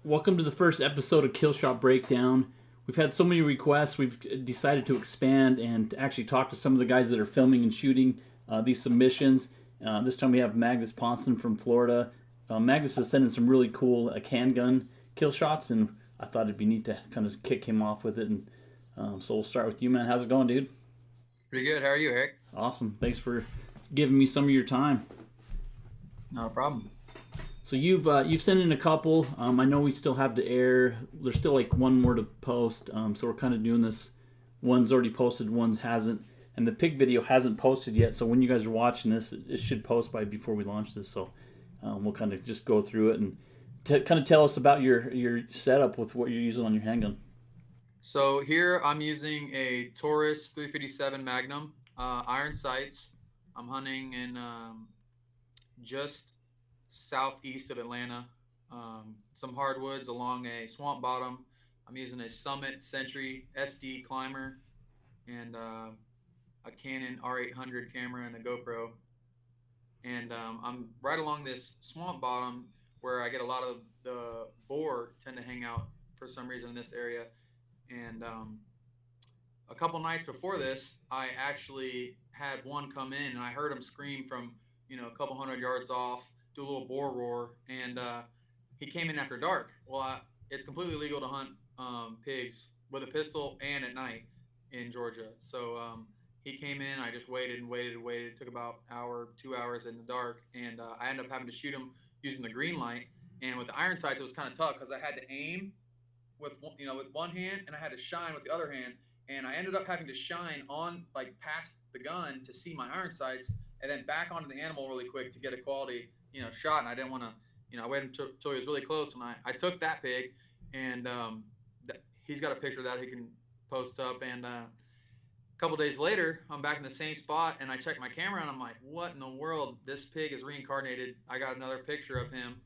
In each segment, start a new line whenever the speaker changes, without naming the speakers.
Welcome to the first episode of Killshot Breakdown. We've had so many requests, we've decided to expand and actually talk to some of the guys that are filming and shooting these submissions. This time we have Magnus Ponson from Florida. Magnus is sending some really cool handgun kill shots, and I thought it'd be neat to kind of kick him off with it. And so we'll start with you, man. How's it going, dude?
Pretty good. How are you, Eric?
Awesome. Thanks for giving me some of your time.
No problem.
So you've sent in a couple. I know we still have to air. There's still like one more to post. So we're kind of doing this. One's already posted, one's hasn't, and the pig video hasn't posted yet. So when you guys are watching this, it should post by before we launch this. So we'll kind of just go through it and kind of tell us about your setup with what you're using on your handgun.
So here I'm using a Taurus 357 Magnum, iron sights. I'm hunting in just southeast of Atlanta, some hardwoods along a swamp bottom. I'm using a Summit Sentry SD climber and a Canon R800 camera and a GoPro. And I'm right along this swamp bottom where I get a lot of the boar tend to hang out for some reason in this area. And a couple nights before this, I actually had one come in and I heard him scream from, a couple hundred yards off, do a little boar roar, and he came in after dark. Well, it's completely legal to hunt pigs with a pistol and at night in Georgia. So he came in. I just waited and waited and waited. It took about an hour, 2 hours in the dark, and I ended up having to shoot him using the green light. And with the iron sights, it was kind of tough because I had to aim with one hand and I had to shine with the other hand. And I ended up having to shine on past the gun to see my iron sights, and then back onto the animal really quick to get a quality shot. And I didn't want to, I waited until he was really close, and I took that pig, and he's got a picture of that he can post up. And a couple days later, I'm back in the same spot, and I check my camera, and I'm like, what in the world? This pig is reincarnated. I got another picture of him.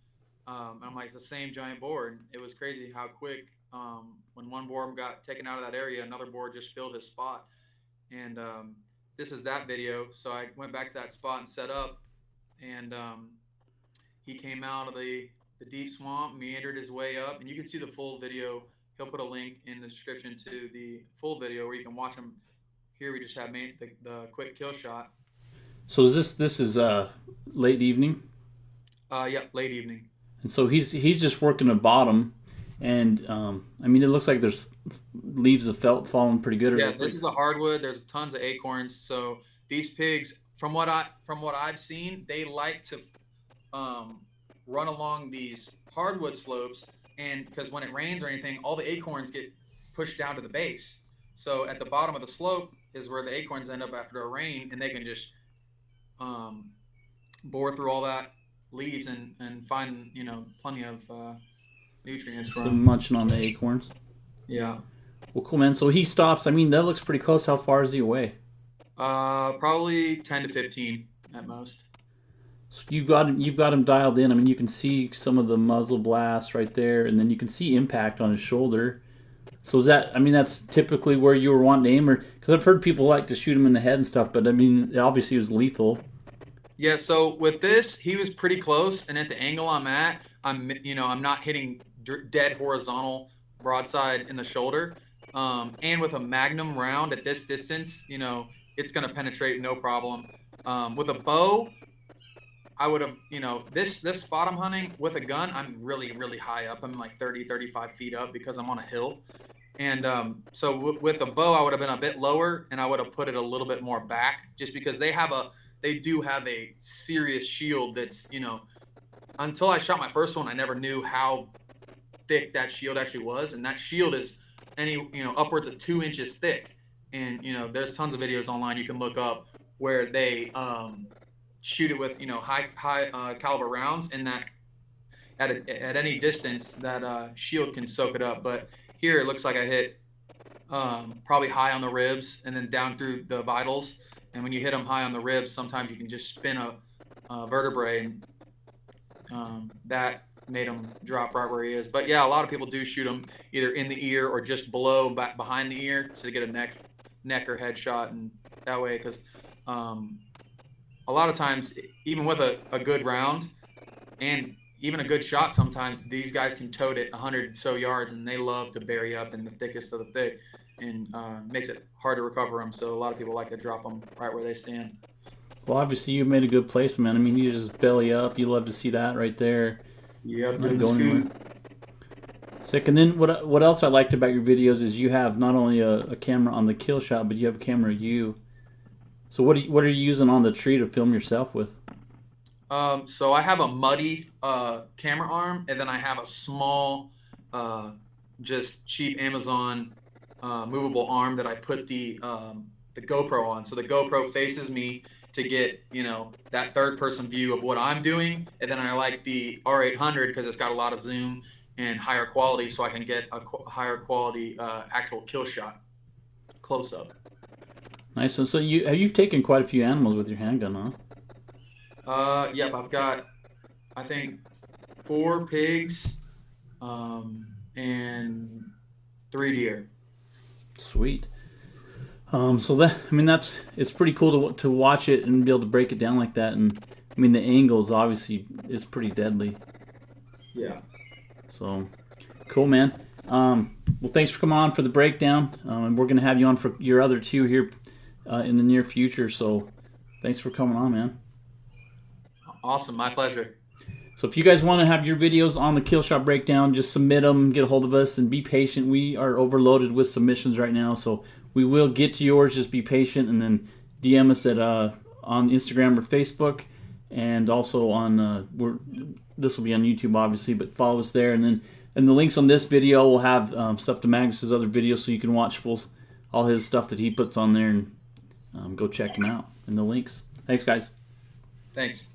And I'm like, it's the same giant boar. And it was crazy how quick, when one boar got taken out of that area, another boar just filled his spot. And this is that video. So I went back to that spot and set up, and he came out of the deep swamp, meandered his way up, and you can see the full video. He'll put a link in the description to the full video where you can watch him. Here we just have the quick kill shot.
So is this is late evening?
Yeah, late evening.
And so he's just working a bottom, and I mean, it looks like there's leaves of felt falling pretty good.
Yeah, this is a hardwood. There's tons of acorns. So these pigs, from what I've seen, they like to run along these hardwood slopes, and because when it rains or anything, all the acorns get pushed down to the base. So at the bottom of the slope is where the acorns end up after a rain, and they can just bore through all that leaves and find plenty of nutrients from them.
Munching on the acorns.
Yeah.
Well, cool, man. So he stops. I mean, that looks pretty close. How far is he away?
Probably 10 to 15 at most.
So you've got him dialed in. I mean, you can see some of the muzzle blast right there, and then you can see impact on his shoulder. So is that? I mean, that's typically where you were wanting to aim, or because I've heard people like to shoot him in the head and stuff. But I mean, obviously, it was lethal.
Yeah. So with this, he was pretty close, and at the angle I'm at, I'm not hitting dead horizontal broadside in the shoulder. And with a Magnum round at this distance, it's going to penetrate no problem. With a bow, I would have, this spot I'm hunting with a gun, I'm really, really high up. I'm like 30, 35 feet up because I'm on a hill. And so with a bow, I would have been a bit lower, and I would have put it a little bit more back, just because they do have a serious shield that's, until I shot my first one, I never knew how thick that shield actually was. And that shield is upwards of 2 inches thick. And, there's tons of videos online you can look up where they shoot it with, high caliber rounds, and that at any distance that shield can soak it up. But here it looks like I hit probably high on the ribs and then down through the vitals. And when you hit them high on the ribs, sometimes you can just spin a vertebrae, and that made him drop right where he is. But yeah, a lot of people do shoot him either in the ear or just below, back behind the ear, to get a neck or head shot, and that way, because a lot of times, even with a good round, and even a good shot, sometimes these guys can tote it 100 so yards, and they love to bury up in the thickest of the thick, and makes it hard to recover them. So a lot of people like to drop them right where they stand.
Well, obviously you made a good placement, man. I mean, you just belly up. You love to see that right there.
Yep,
Not
doing the
going anywhere.
scoot.
Sick. And then what else I liked about your videos is you have not only a camera on the Killshot, but you have a camera you. So what are you using on the tree to film yourself with?
So I have a muddy camera arm, and then I have a small, just cheap Amazon movable arm that I put the GoPro on. So the GoPro faces me to get, you know, that third person view of what I'm doing, and then I like the R800 because it's got a lot of zoom and higher quality, so I can get a higher quality actual kill shot close up.
Nice. So you've taken quite a few animals with your handgun, huh?
Yep, I've got, I think, 4 pigs, and 3 deer.
Sweet. So that, I mean, it's pretty cool to watch it and be able to break it down like that. And I mean, the angles obviously is pretty deadly.
Yeah.
So cool, man. Well, thanks for coming on for the breakdown. And we're gonna have you on for your other 2 here in the near future. So thanks for coming on, man.
Awesome, my pleasure.
So if you guys want to have your videos on the Killshot breakdown, just submit them, get a hold of us, and be patient. We are overloaded with submissions right now, so we will get to yours. Just be patient, and then DM us at on Instagram or Facebook, and also on this will be on YouTube, obviously, but follow us there. And then the links on this video will have stuff to Magnus's other videos, so you can watch all his stuff that he puts on there, and go check him out in the links. Thanks, guys.
Thanks.